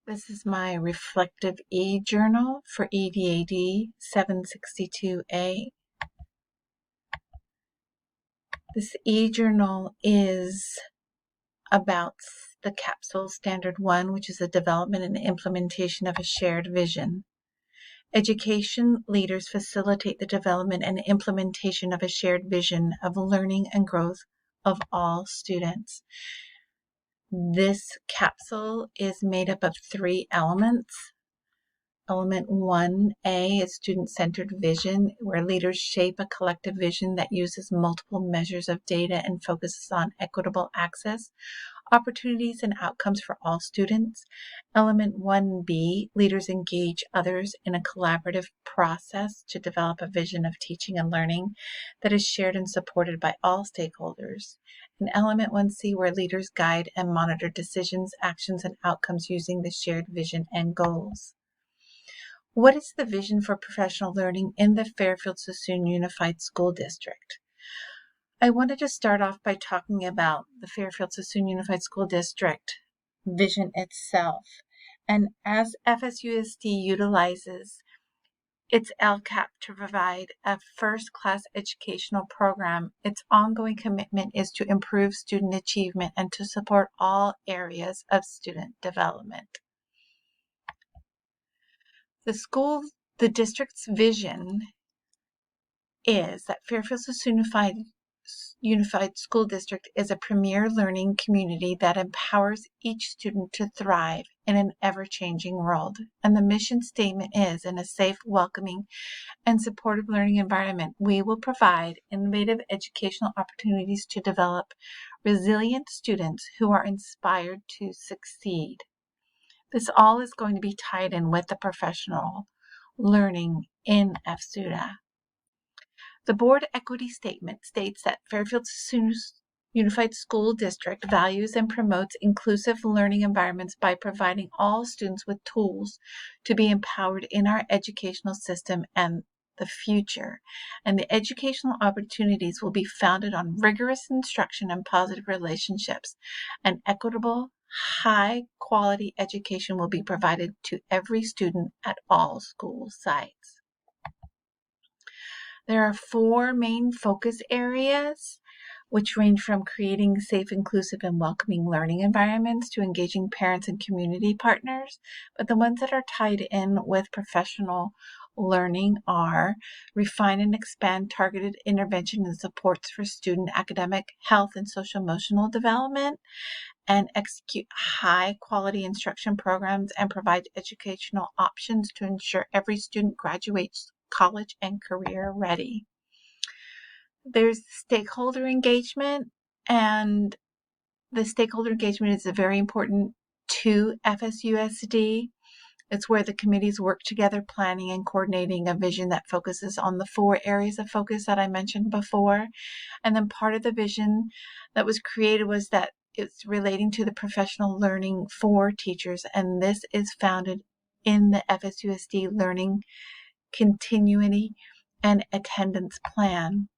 This is my reflective e-journal for EDAD 762A. This e-journal is about the Capsule Standard 1, which is the development and implementation of a shared vision. Education leaders facilitate the development and implementation of a shared vision of learning and growth of all students. This capsule is made up of 3 elements. Element 1A is student-centered vision, where leaders shape a collective vision that uses multiple measures of data and focuses on equitable access, opportunities, and outcomes for all students. Element 1B, leaders engage others in a collaborative process to develop a vision of teaching and learning that is shared and supported by all stakeholders. And element 1C, where leaders guide and monitor decisions, actions, and outcomes using the shared vision and goals. What is the vision for professional learning in the Fairfield-Suisun Unified School District? I wanted to start off by talking about the Fairfield-Suisun Unified School District vision itself. And as FSUSD utilizes its LCAP to provide a first-class educational program, its ongoing commitment is to improve student achievement and to support all areas of student development. The district's vision is that Fairfield-Suisun Unified School District is a premier learning community that empowers each student to thrive in an ever-changing world. And the mission statement is, in a safe, welcoming, and supportive learning environment, we will provide innovative educational opportunities to develop resilient students who are inspired to succeed. This all is going to be tied in with the professional learning in FSUDA. The board equity statement states that Fairfield-Suisun Unified School District values and promotes inclusive learning environments by providing all students with tools to be empowered in our educational system and the future. And the educational opportunities will be founded on rigorous instruction and positive relationships. An equitable, high-quality education will be provided to every student at all school sites. There are 4 main focus areas, which range from creating safe, inclusive, and welcoming learning environments to engaging parents and community partners. But the ones that are tied in with professional learning are refine and expand targeted intervention and supports for student academic, health, and social-emotional development, and execute high-quality instruction programs and provide educational options to ensure every student graduates college and career ready. There's stakeholder engagement, and the stakeholder engagement is very important to FSUSD. It's where the committees work together, planning and coordinating a vision that focuses on the 4 areas of focus that I mentioned before. And then part of the vision that was created was that it's relating to the professional learning for teachers, and this is founded in the FSUSD learning continuity and attendance plan.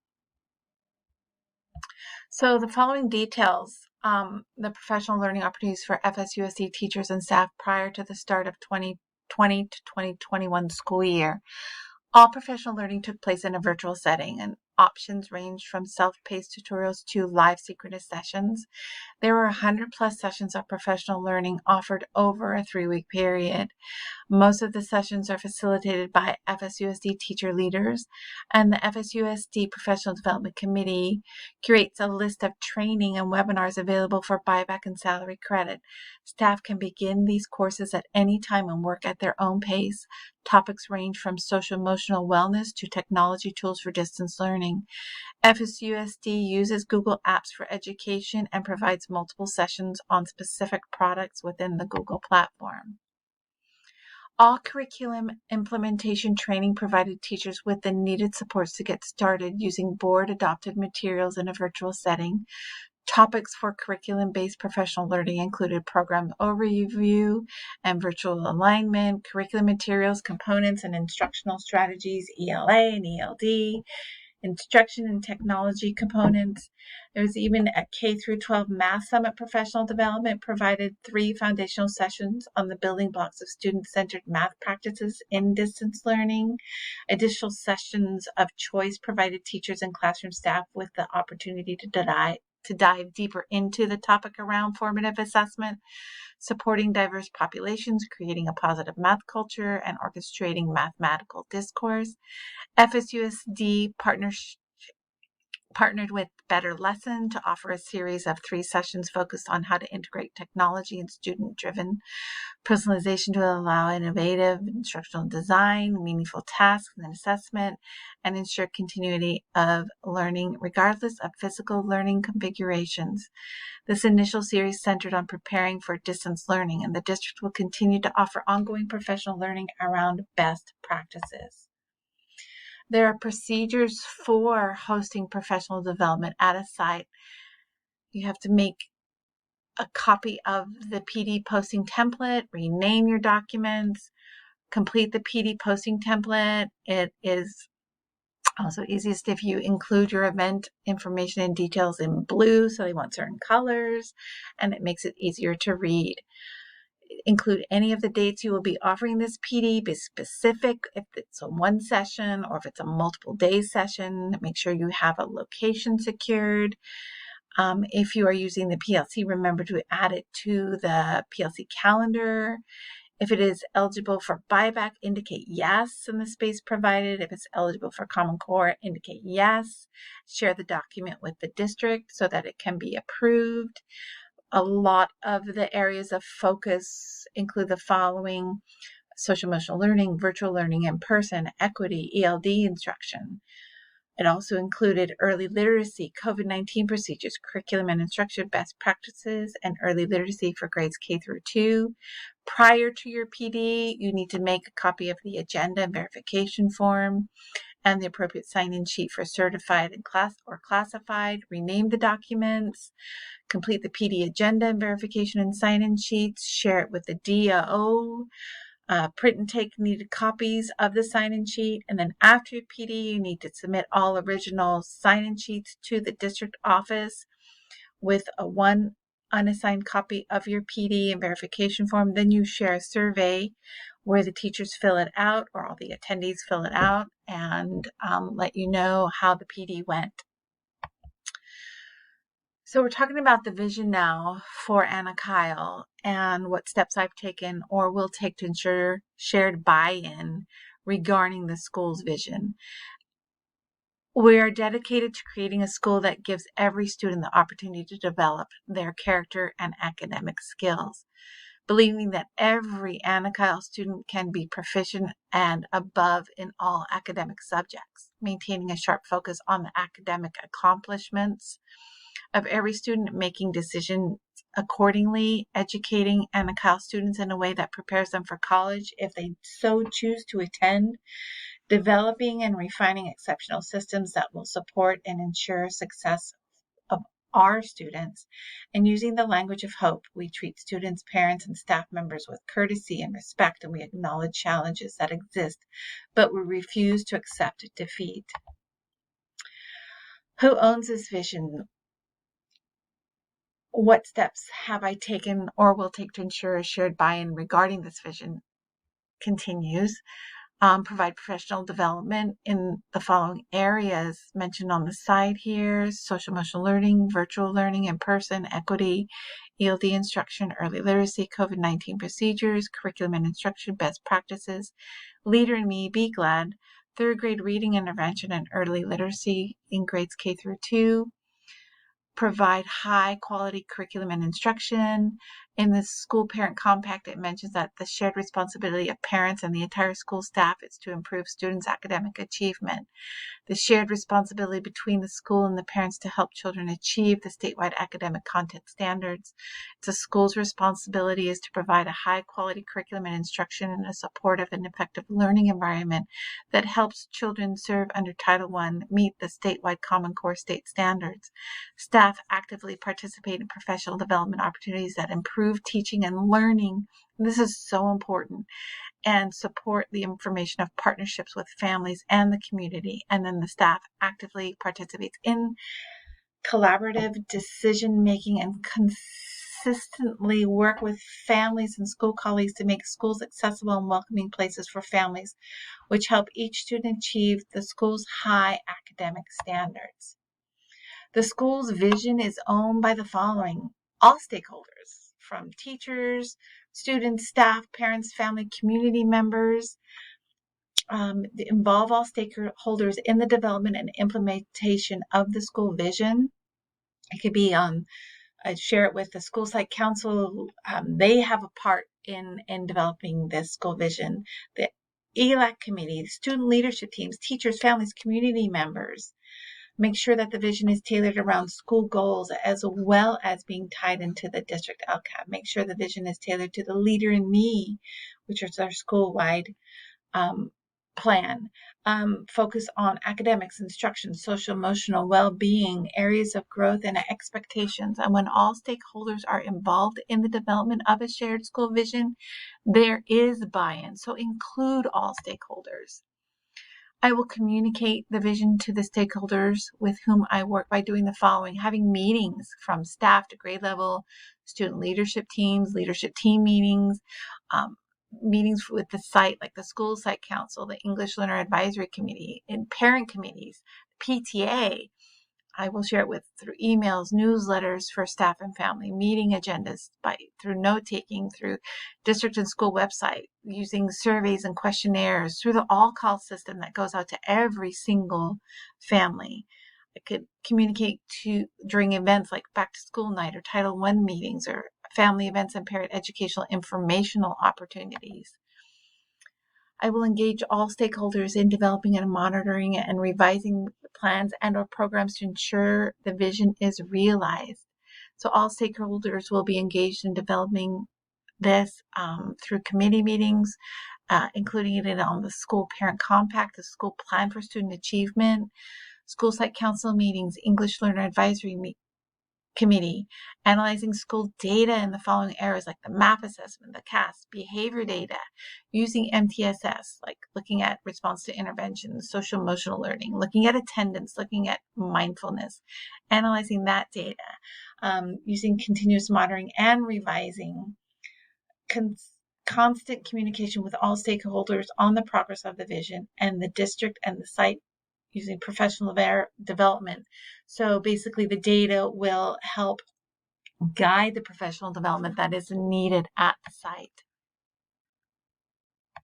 So the following details the professional learning opportunities for FSUSD teachers and staff prior to the start of 2020 to 2021 school year. All professional learning took place in a virtual setting, and options ranged from self-paced tutorials to live synchronous sessions. There were 100 plus sessions of professional learning offered over a 3-week period. Most of the sessions are facilitated by FSUSD teacher leaders, and the FSUSD Professional Development Committee curates a list of training and webinars available for buyback and salary credit. Staff can begin these courses at any time and work at their own pace. Topics range from social-emotional wellness to technology tools for distance learning. FSUSD uses Google Apps for education and provides multiple sessions on specific products within the Google platform. All curriculum implementation training provided teachers with the needed supports to get started using board-adopted materials in a virtual setting. Topics for curriculum-based professional learning included program overview and virtual alignment, curriculum materials, components, and instructional strategies, ELA and ELD, instruction and technology components, There was even a K through 12 Math Summit Professional Development, provided 3 foundational sessions on the building blocks of student-centered math practices in distance learning. Additional sessions of choice provided teachers and classroom staff with the opportunity to dive deeper into the topic around formative assessment, supporting diverse populations, creating a positive math culture, and orchestrating mathematical discourse. FSUSD partnered with Better Lesson to offer a series of 3 sessions focused on how to integrate technology and student-driven personalization to allow innovative instructional design, meaningful tasks and assessment, and ensure continuity of learning regardless of physical learning configurations. This initial series centered on preparing for distance learning, and the district will continue to offer ongoing professional learning around best practices. There are procedures for hosting professional development at a site. You have to make a copy of the PD posting template, rename your documents, complete the PD posting template. It is also easiest if you include your event information and details in blue, so they want certain colors, and it makes it easier to read. Include any of the dates you will be offering this PD. Be specific if it's a 1 session or if it's a multiple day session. Make sure you have a location secured. If you are using the PLC, remember to add it to the PLC calendar. If it is eligible for buyback, indicate yes in the space provided. If it's eligible for Common Core, indicate yes. Share the document with the district so that it can be approved. A lot of the areas of focus include the following: social emotional learning, virtual learning in person, equity, ELD instruction. It also included early literacy, COVID-19 procedures, curriculum and instruction best practices, and early literacy for grades K through 2. Prior to your PD, you need to make a copy of the agenda and verification form and the appropriate sign-in sheet for certified and classified. Rename the documents. Complete the PD agenda and verification and sign-in sheets. Share it with the DO. Print and take needed copies of the sign-in sheet. And then after your PD, you need to submit all original sign-in sheets to the district office with a 1 unassigned copy of your PD and verification form. Then you share a survey where the teachers fill it out, or all the attendees fill it out, and let you know how the PD went. So we're talking about the vision now for Anna Kyle and what steps I've taken or will take to ensure shared buy-in regarding the school's vision. We are dedicated to creating a school that gives every student the opportunity to develop their character and academic skills, believing that every Anna Kyle student can be proficient and above in all academic subjects, maintaining a sharp focus on the academic accomplishments of every student, making decisions accordingly, educating Anna Kyle students in a way that prepares them for college if they so choose to attend, developing and refining exceptional systems that will support and ensure success of our students, and using the language of hope. We treat students, parents, and staff members with courtesy and respect, and we acknowledge challenges that exist, but we refuse to accept defeat. Who owns this vision? What steps have I taken or will take to ensure a shared buy-in regarding this vision? Continues. Provide professional development in the following areas mentioned on the side here: social emotional learning, virtual learning in person, equity, ELD instruction, early literacy, COVID-19 procedures, curriculum and instruction best practices, Leader in Me, Be Glad, 3rd grade reading intervention and early literacy in grades K through 2. Provide high quality curriculum and instruction. In the school parent compact, it mentions that the shared responsibility of parents and the entire school staff is to improve students' academic achievement. The shared responsibility between the school and the parents to help children achieve the statewide academic content standards. It's a school's responsibility is to provide a high quality curriculum and instruction in a supportive and effective learning environment that helps children serve under Title I meet the statewide Common Core state standards. Staff actively participate in professional development opportunities that improve teaching and learning. And this is so important. And support the information of partnerships with families and the community. And then the staff actively participates in collaborative decision-making, and consistently work with families and school colleagues to make schools accessible and welcoming places for families, which help each student achieve the school's high academic standards. The school's vision is owned by the following: all stakeholders, from teachers, students, staff, parents, family, community members. Involve all stakeholders in the development and implementation of the school vision. It could be I share it with the school site council. They have a part in developing this school vision. The ELAC committee, the student leadership teams, teachers, families, community members. Make sure that the vision is tailored around school goals as well as being tied into the district LCAP. Make sure the vision is tailored to the Leader in Me, which is our school-wide plan. Focus on academics, instruction, social, emotional well-being, areas of growth, and expectations. And when all stakeholders are involved in the development of a shared school vision, there is buy-in. So include all stakeholders. I will communicate the vision to the stakeholders with whom I work by doing the following: having meetings from staff to grade level, student leadership teams, leadership team meetings, meetings with the site, like the school site council, the English Learner Advisory Committee, and parent committees, PTA. I will share it with through emails, newsletters for staff and family, meeting agendas, through note-taking, through district and school website, using surveys and questionnaires, through the all-call system that goes out to every single family. I could communicate during events like back to school night or Title I meetings or family events and parent educational informational opportunities. I will engage all stakeholders in developing and monitoring and revising the plans and or programs to ensure the vision is realized. So all stakeholders will be engaged in developing this through committee meetings, including it on the school parent compact, the school plan for student achievement, school site council meetings, English Learner Advisory Committee, analyzing school data in the following areas like the MAP assessment, the CAS, behavior data, using MTSS, like looking at response to intervention, social emotional learning, looking at attendance, looking at mindfulness, analyzing that data, using continuous monitoring and revising, constant communication with all stakeholders on the progress of the vision, and the district and the site using professional development. So basically the data will help guide the professional development that is needed at the site.